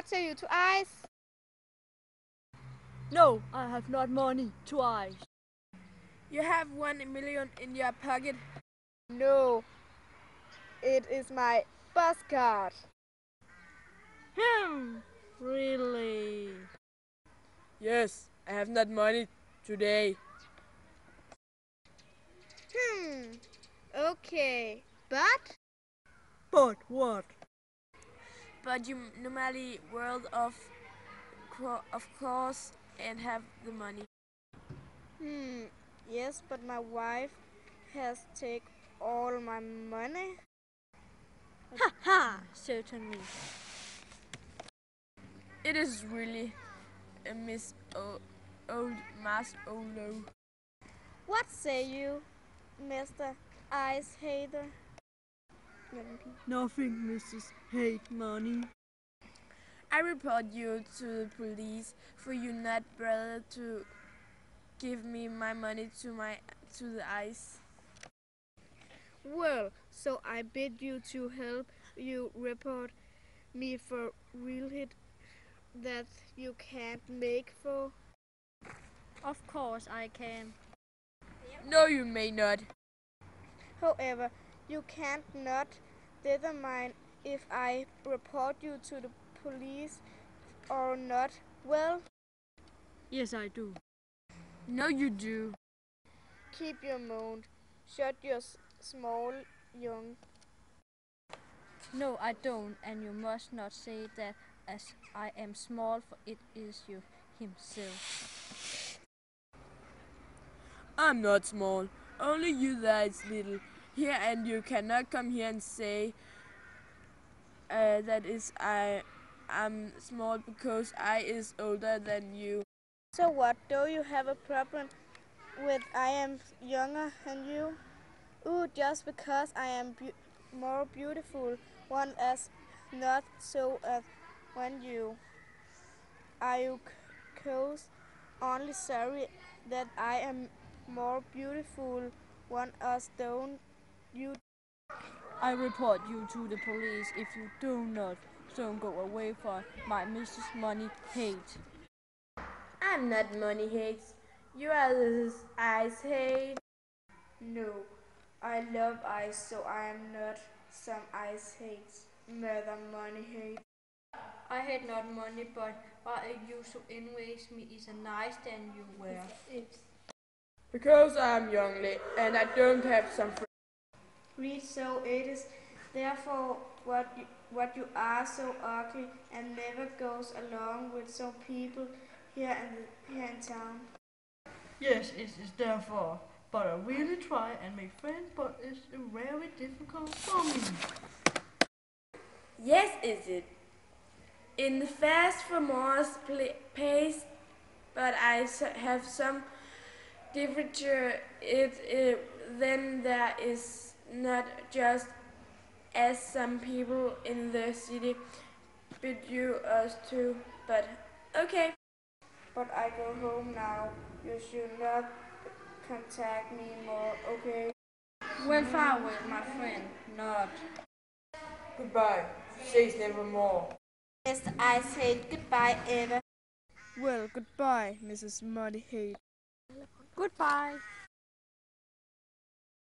water you to ice? No, I have not money to ice. You have 1 million in your pocket. No, it is my bus card. Really? Yes, I have not money today. Okay, but? But what? But you normally world of course and have the money. Yes, but my wife has taken all my money. Ha! Certainly. It is really a Miss Old Mass Olo. What say you, Mr. Ice Hater? Nothing, Mrs. Hate Money. I report you to the police for you not brother to give me my money to the ice. Well, so I bid you to help you report me for real hit that you can't make for. Of course I can. No, you may not. However, you can't not determine if I report you to the police or not. Well, Yes, I do. No, you do. keep your mouth shut, your small young. No, I don't, and you must not say that as I am small, for it is you himself. I'm not small. Only you that is little. Here, and you cannot come here and say that is I am small because I is older than you. So what? Do you have a problem with I am younger than you? Ooh, just because I am more beautiful, one as not so as when you. Are you cause only sorry that I am more beautiful, one as don't you? I report you to the police if you do not. Don't go away from my Mrs. Money Hate. I'm not money hates. You are this ice hate. No, I love ice, so I am not some ice hates, mother money hate. I had not money, but why you so anyways me is a nice than you were. Because I'm young and I don't have some friends. Read so it is therefore what you are so ugly and never goes along with some people here in town. Yes, it is therefore. But I really try and make friends, but it's very difficult for me. Yes, is it? In the fast for more pace, but I have some differential then there is not just as some people in the city bid you us to, but okay. But I go home now. You should not contact me more, okay? Well, farewell, my friend. Not. Goodbye. Says nevermore. Mr. Ice Hate, goodbye ever. Well, goodbye, Mrs. Muddy Hate. Goodbye.